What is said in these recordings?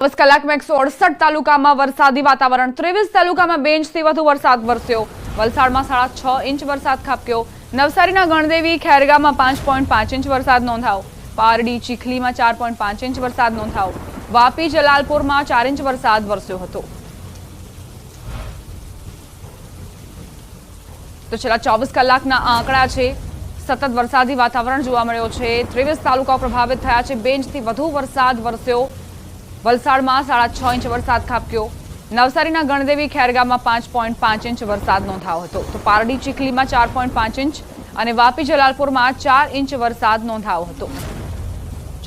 24 કલાકમાં 168 તાલુકામાં વરસાદી વાતાવરણ 23 તાલુકામાં 2 ઇંચથી વધુ વરસાદ વરસ્યો વલસાડમાં 6.5 ઇંચ વરસાદ ખાબક્યો નવસારીના ગણદેવી ખેરગામમાં 5.5 ઇંચ વરસાદ નોંધાયો પારડી ચીખલીમાં 4.5 ઇંચ વરસાદ નોંધાયો વાપી જલાલપુરમાં 4 ઇંચ વરસાદ વરસ્યો હતો તો છેલ્લા 24 કલાકના આંકડા છે સતત વરસાદી વાતાવરણ જોવા મળ્યો છે 23 તાલુકાઓ પ્રભાવિત થયા છે 2 ઇંચથી વધુ વરસાદ વરસ્યો વલસાડમાં 6.5 ઇંચ વરસાદ ખાબક્યો નવસારીના ગણદેવી ખેરગામમાં 5.5 ઇંચ વરસાદ નોંધાયો હતો તો પારડી ચીખલીમાં 4.5 ઇંચ અને વાપી જલાલપુરમાં 4 ઇંચ વરસાદ નોંધાયો હતો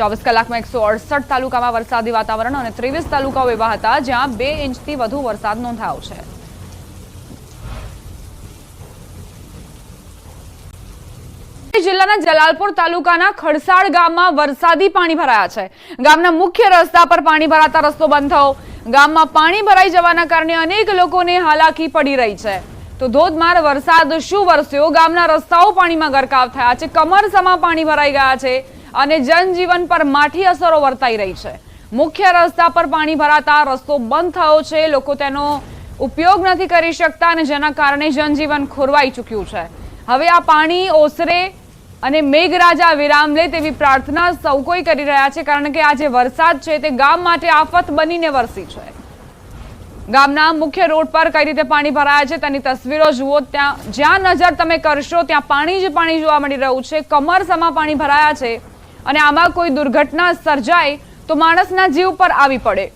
24 કલાકમાં 168 તાલુકામાં વરસાદી વાતાવરણ અને 23 તાલુકાઓ એવા હતા જ્યાં 2 ઇંચથી વધુ વરસાદ નોંધાયો છે જિલ્લાના જલાલપુર તાલુકાના ખડસાળ ગામમાં વરસાદી પાણી ભરાયા છે ગામના મુખ્ય રસ્તા પર પાણી ભરાતા રસ્તો બંધ થયો ગામમાં પાણી ભરાઈ જવાના કારણે અનેક લોકોને હાલાકી પડી રહી છે તો ધોધમાર વરસાદ શું વરસ્યો ગામના રસ્તાઓ પાણીમાં ગરકાવ થયા છે કમરસમાં પાણી ભરાઈ ગયા છે અને જનજીવન પર માઠી અસરો વર્તાઈ રહી છે મુખ્ય રસ્તા પર પાણી ભરાતા રસ્તો બંધ થયો છે લોકો તેનો ઉપયોગ નથી કરી શકતા અને જેના કારણે જનજીવન ખોરવાઈ ચૂક્યું છે હવે આ પાણી ઓસરે અને મેઘરાજા વિરામ લે તેવી પ્રાર્થના સૌ કોઈ કરી રહ્યા છે કારણ કે આ જે વરસાદ છે તે ગામ માટે આફત બનીને વરસી છે ગામના મુખ્ય રોડ પર કઈ રીતે પાણી ભરાયા છે તેની તસવીરો જુઓ ત્યાં જ્યાં નજર તમે કરશો ત્યાં પાણી જ પાણી જોવા મળી રહ્યું છે કમરસમાં પાણી ભરાયા છે અને આમાં કોઈ દુર્ઘટના સર્જાય તો માણસના જીવ પર આવી પડે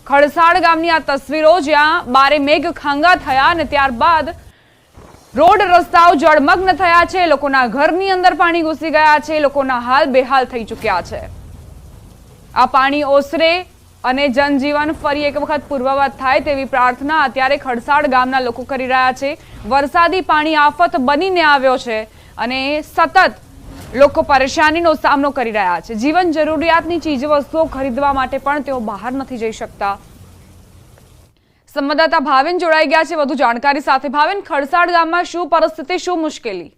ખડસાળ ગામની આ તસવીરો જ્યાં બારે મેઘ ખાંગા થયા અને ત્યારબાદ રોડ રસ્તાઓ જળમગ્ન થયા છે લોકોના ઘરની અંદર પાણી ઘૂસી ગયા છે લોકોના હાલ બેહાલ થઈ ચૂક્યા છે આ પાણી ઓસરે અને જનજીવન ફરી એક વખત પૂર્વવત થાય તેવી પ્રાર્થના અત્યારે ખડસાળ ગામના લોકો કરી રહ્યા છે વરસાદી પાણી આફત બનીને આવ્યો છે અને સતત લોકો પરેશાનીનો સામનો કરી રહ્યા છે જીવન જરૂરિયાતની ચીજવસ્તુઓ ખરીદવા માટે પણ તેઓ બહાર નથી જઈ શકતા સંવાદદાતા ભાવિન જોડાઈ ગયા છે વધુ જાણકારી સાથે ભાવિન ખડસાળ ગામમાં શું પરિસ્થિતિ શું મુશ્કેલી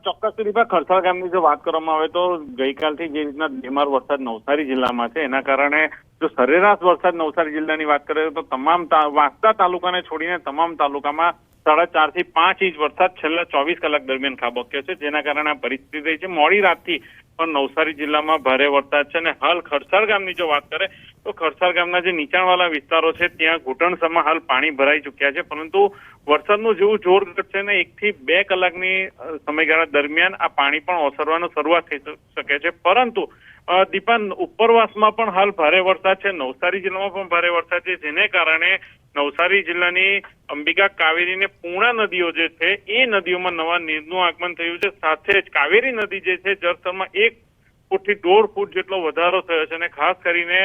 ચોક્કસ રીતે ખડસાળ ગામની જો વાત કરવામાં આવે તો ગઈકાલથી જે રીતના ધીમાર વરસાદ નવસારી જિલ્લામાં છે એના કારણે જો સરેરાશ વરસાદ નવસારી જિલ્લાની વાત કરીએ તો તમામ વાંસદા તાલુકાને છોડીને તમામ તાલુકામાં 4.5 થી 5 ઇંચ વરસાદ છેલ્લા 24 કલાક દરમિયાન ખાબક્યો છે જેના કારણે આ પરિસ્થિતિ રહી છે મોડી રાતથી પણ નવસારી જિલ્લામાં ભારે વરસાદ છે અને હાલ ખડસાળ ગામની જો વાત કરે તો ખડસાળ ગામના જે નીચાણવાળા વિસ્તારો છે ત્યાં ઘૂંટણસમાં હાલ પાણી ભરાઈ ચુક્યા છે પરંતુ વરસાદનું જેવું જોર ઘટશે ને 1 થી 2 કલાકની સમયગાળા દરમિયાન આ પાણી પણ ઓસરવાનો શરૂઆત થઈ શકે છે પરંતુ દીપા ઉપરવાસમાં પણ હાલ ભારે વરસાદ છે નવસારી જિલ્લામાં પણ ભારે વરસાદ છે જેને કારણે નવસારી જિલ્લાની અંબિકા કાવેરી ને પૂર્ણા નદીઓ જે છે એ નદીઓમાં નવા નીરનું આગમન થયું છે સાથે જ કાવેરી નદી જે છે જળસ્તરમાં 1 ફૂટથી 1.5 ફૂટ જેટલો વધારો થયો છે અને ખાસ કરીને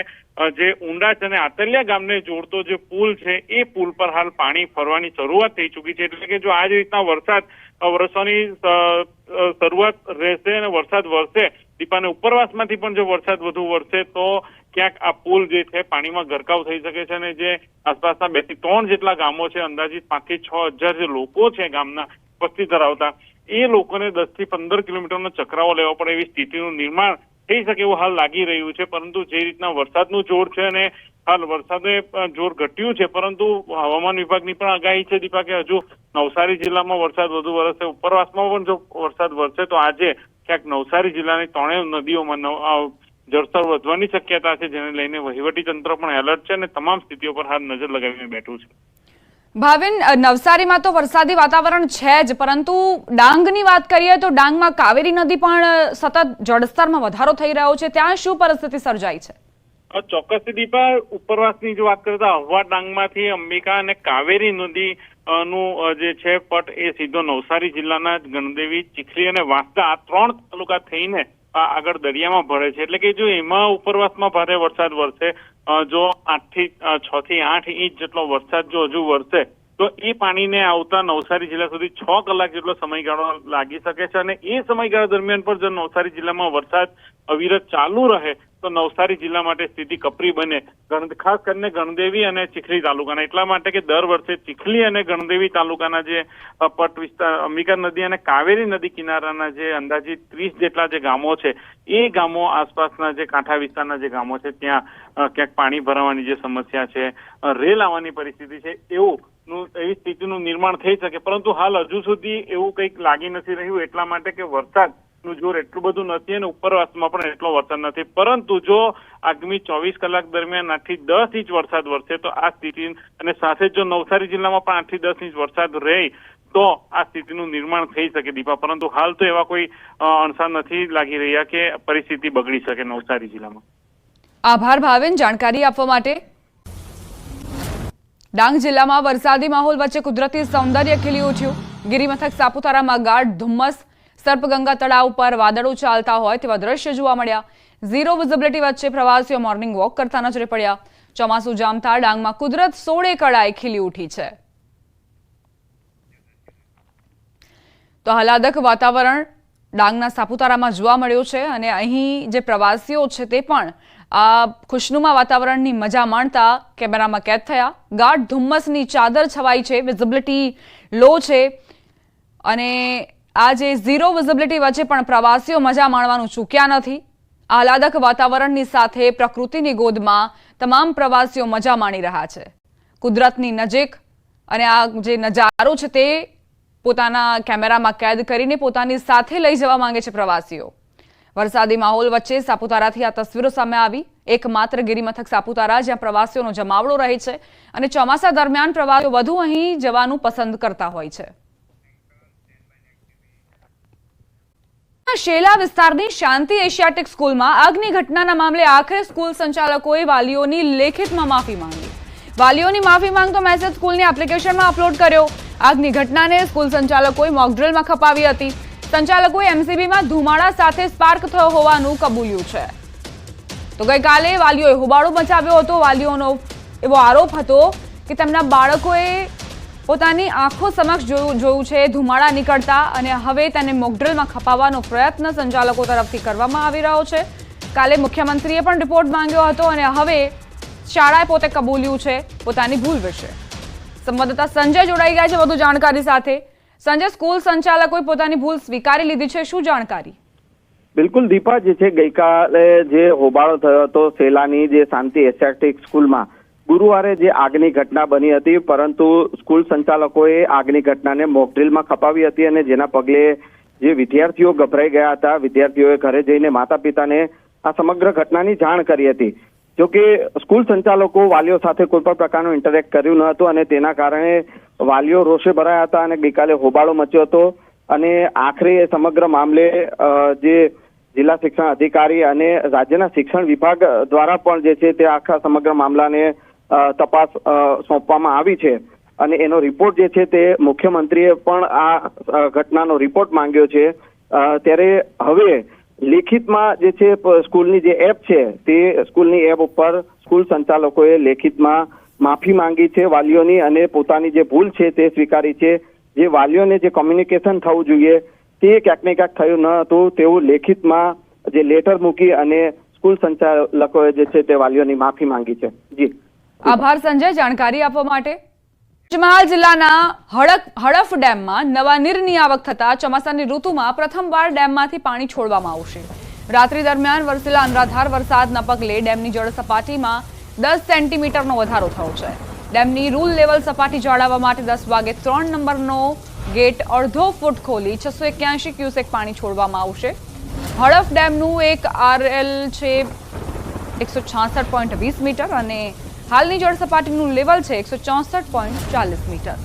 જે ઊંડાચ અને આતલિયા ગામને જોડતો જે પુલ છે એ પુલ પર હાલ પાણી ફરવાની શરૂઆત થઈ ચૂકી છે એટલે કે જો આ જ રીતના વરસાદ વરસવાની શરૂઆત રહેશે અને વરસાદ વરસે દીપાને ઉપરવાસમાંથી પણ જો વરસાદ વધુ વરસે તો ક્યાંક આ પુલ જે છે પાણીમાં ગરકાવ થઈ શકે છે અને જે આસપાસના 2 થી 3 જેટલા ગામો છે અંદાજિત 5 થી 6 હજાર જે લોકો છે ગામના વસ્તી ધરાવતા એ લોકોને 10 થી 15 કિલોમીટરનો ચકરાવો લેવો પડે એવી સ્થિતિનું નિર્માણ થઈ શકે એવું હાલ લાગી રહ્યું છે પરંતુ જે રીતના વરસાદનું જોર છે અને હાલ વરસાદે જોર ઘટ્યું છે પરંતુ હવામાન વિભાગની પણ આગાહી છે દીપા કે હજુ નવસારી જિલ્લામાં વરસાદ વધુ વરસશે ઉપરવાસમાં પણ જો વરસાદ વરસે તો આજે ક્યાંક નવસારી જિલ્લાની 3 નદીઓમાં જળસ્તર વધવાની શક્યતા છે જેને લઈને વહીવટી તંત્ર પણ એલર્ટ છે અને તમામ સ્થિતિઓ પર હાલ નજર લગાવીને બેઠું છે ભાવિન નવસારીમાં તો વરસાદી વાતાવરણ છે જ પરંતુ ડાંગની વાત કરીએ તો ડાંગમાં કાવેરી નદી પણ સતત જળસ્તરમાં વધારો થઈ રહ્યો છે ત્યાં શું પરિસ્થિતિ સર્જાઈ છે ચોક્કસ દીપા ઉપરવાસની જો વાત કરીએ તો અહવા ડાંગમાંથી અંબિકા અને કાવેરી નદી નું જે છે પટ એ સીધો નવસારી જિલ્લાના ગણદેવી ચીખલી અને વાંસદા આ 3 તાલુકા થઈને આગળ દરિયામાં ભળે છે એટલે કે જો એમાં ઉપરવાસમાં ભારે વરસાદ વરસે જો 6 થી 8 ઇંચ જેટલો વરસાદ જો હજુ વરસે તો એ પાણીને આવતા નવસારી જિલ્લા સુધી 6 કલાક જેટલો સમયગાળો લાગી શકે છે અને એ સમયગાળા દરમિયાન પણ જો નવસારી જિલ્લામાં વરસાદ અવિરત ચાલુ રહે તો નવસારી જિલ્લા માટે સ્થિતિ કપરી બને. ખાસ કરીને ગણદેવી અને ચીખલી તાલુકાના, એટલા માટે કે દર વર્ષે ચીખલી અને ગણદેવી તાલુકાના જે પટ વિસ્તાર, અંબિકા નદી અને કાવેરી નદી કિનારાના જે અંદાજિત 30 જેટલા જે ગામો છે, એ ગામો આસપાસના જે કાંઠા વિસ્તારના જે ગામો છે ત્યાં ક્યાંક પાણી ભરાવાની જે સમસ્યા છે, રેલ આવવાની પરિસ્થિતિ છે, એવી સ્થિતિનું નિર્માણ થઈ શકે. પરંતુ હાલ હજુ સુધી એવું કંઈક લાગી નથી રહ્યું, એટલા માટે કે વરસાદનું જોર એટલું બધું નથી અને ઉપરવાસમાં પણ એટલો વરસાદ નથી. પરંતુ જો આગામી 24 કલાક દરમિયાન 8 થી 10 ઇંચ વરસાદ વરસે તો આ સ્થિતિ, અને સાથે જો નવસારી જિલ્લામાં પણ 8 થી 10 ઇંચ વરસાદ રહે તો આ સ્થિતિનું નિર્માણ થઈ શકે દીપા. પરંતુ હાલ તો એવા કોઈ અણસાર નથી લાગી રહ્યા કે પરિસ્થિતિ બગડી શકે નવસારી જિલ્લામાં. આભાર ભાવિન જાણકારી આપવા માટે. ડાંગ જિલ્લામાં વરસાદી માહોલ વચ્ચે કુદરતી સૌંદર્ય ખીલી ઉઠ્યું. ગિરિમથક સાપુતારામાં ગાઢ ધુમ્મસ, સર્પગંગા તળાવ પર વાદળો ચાલતા હોય તેવા દ્રશ્ય જોવા મળ્યા. ઝીરો વિઝિબિલિટી વચ્ચે પ્રવાસીઓ મોર્નિંગ વોક કરતા નજરે પડ્યા. ચોમાસું જામતા ડાંગમાં કુદરત સોળે કળાએ ખીલી ઉઠી છે. તો આહલાદક વાતાવરણ ડાંગના સાપુતારામાં જોવા મળ્યું છે અને અહીં જે પ્રવાસીઓ છે તે પણ આ ખુશનુમા વાતાવરણની મજા માણતા કેમેરામાં કેદ થયા. ગાઢ ધુમ્મસની ચાદર છવાઈ છે, વિઝિબિલિટી લો છે અને આ જે ઝીરો વિઝિબિલિટી વચ્ચે પણ પ્રવાસીઓ મજા માણવાનું ચૂક્યા નથી. આહલાદક વાતાવરણની સાથે પ્રકૃતિની ગોદમાં તમામ પ્રવાસીઓ મજા માણી રહ્યા છે. કુદરતની નજીક અને આ જે નજારો છે તે પોતાના કેમેરામાં કેદ કરીને પોતાની સાથે લઈ જવા માંગે છે પ્રવાસીઓ. વરસાદી માહોલ વચ્ચે સાપુતારાથી આ તસવીરો સામે આવી. એકમાત્ર ગિરિમથક સાપુતારા જ્યાં પ્રવાસીઓનો જમાવડો રહે છે અને ચોમાસા દરમિયાન પ્રવાસીઓ વધુ અહીં જવાનું પસંદ કરતા હોય છે. શેલા વિસ્તારની શાંતિ એશિયાટિક સ્કૂલમાં આગની ઘટનાના મામલે આખરે સ્કૂલ સંચાલકોએ વાલીઓની લેખિતમાં માફી માંગી. વાલીઓની માફી માંગતો મેસેજ સ્કૂલની એપ્લિકેશનમાં અપલોડ કર્યો. આગની ઘટનાને સ્કૂલ સંચાલકોએ મોકડ્રીલમાં ખપાવી હતી. સંચાલકોએ એમસીબીમાં ધુમાડા સાથે સ્પાર્ક થયો હોવાનું કબૂલ્યું છે. તો ગઈકાલે વાલીઓએ હોબાળો મચાવ્યો હતો. વાલીઓનો એવો આરોપ હતો કે તેમના બાળકોએ પોતાની આંખો સમક્ષ જોયું છે ધુમાડા નીકળતા અને હવે તેને મોકડ્રીલમાં ખપાવવાનો પ્રયત્ન સંચાલકો તરફથી કરવામાં આવી રહ્યો છે. કાલે મુખ્યમંત્રીએ પણ રિપોર્ટ માંગ્યો હતો અને હવે શાળાએ પોતે કબૂલ્યું છે પોતાની ભૂલ વિશે. સંવાદદાતા સંજય જોડાઈ ગયા છે વધુ જાણકારી સાથે. સંજય, સ્કૂલ સંચાલકોએ પોતાની ભૂલ સ્વીકારી લીધી છે, શું જાણકારી? બિલકુલ દીપા, જે છે ગઈકાલે જે હોબાળો થયો હતો શેલાની જે શાંતિ એશિયાટિક સ્કૂલમાં ગુરુવારે જે આગની ઘટના બની હતી, પરંતુ સ્કૂલ સંચાલકોએ આગની ઘટનાને મોકડ્રીલમાં ખપાવી હતી અને જેના પગલે જે વિદ્યાર્થીઓ ગભરાઈ ગયા હતા. વિદ્યાર્થીઓએ ઘરે જઈને માતા પિતાને આ સમગ્ર ઘટનાની જાણ કરી હતી. જોકે સ્કૂલ સંચાલકો વાલીઓ સાથે કોઈ પણ પ્રકારનું ઇન્ટરેક્ટ કર્યું ન હતું અને તેના કારણે વાલીઓ રોષે ભરાયા હતા અને ગઈકાલે હોબાળો મચ્યો હતો. અને આખરે સમગ્ર મામલે જે જિલ્લા શિક્ષણ અધિકારી અને રાજ્યના શિક્ષણ વિભાગ દ્વારા પણ જે છે તે આખા સમગ્ર મામલાને તપાસ સોંપવામાં આવી છે અને એનો રિપોર્ટ જે છે તે મુખ્યમંત્રીએ પણ આ ઘટનાનો રિપોર્ટ માંગ્યો છે. ત્યારે હવે લેખિતમાં જે છે સ્કૂલની જે એપ છે તે સ્કૂલની એપ ઉપર સ્કૂલ સંચાલકોએ લેખિતમાં માફી માંગી છે વાલીઓની અને પોતાની જે ભૂલ છે તે સ્વીકારી છે. જે વાલીઓને જે કોમ્યુનિકેશન થવું જોઈએ તે ક્યાંક ને ક્યાંક થયું ન હતું તેવું લેખિતમાં જે લેટર મૂકી અને સ્કૂલ સંચાલકોએ જે છે તે વાલીઓની માફી માંગી છે. જી આભાર સંજય જાણકારી આપવા માટે. પંચમહાલ જિલ્લાના હડફ ડેમમાં નવા નીરની આવક થતા ચોમાસાની ઋતુમાં પ્રથમવાર ડેમમાંથી પાણી છોડવામાં આવશે. રાત્રિ દરમિયાન વરસેલા અનરાધાર વરસાદના પગલે ડેમની જળ સપાટીમાં 10 સેન્ટીમીટરનો વધારો થયો છે. ડેમની રૂલ લેવલ સપાટી જાળવવા માટે 10 વાગે 3 નંબરનો ગેટ અડધો ફૂટ ખોલી 681 ક્યુસેક પાણી છોડવામાં આવશે. હડફ ડેમનું એક આરએલ છે 166.20 મીટર અને હાલની જળ સપાટીનું લેવલ છે 164.40 મીટર.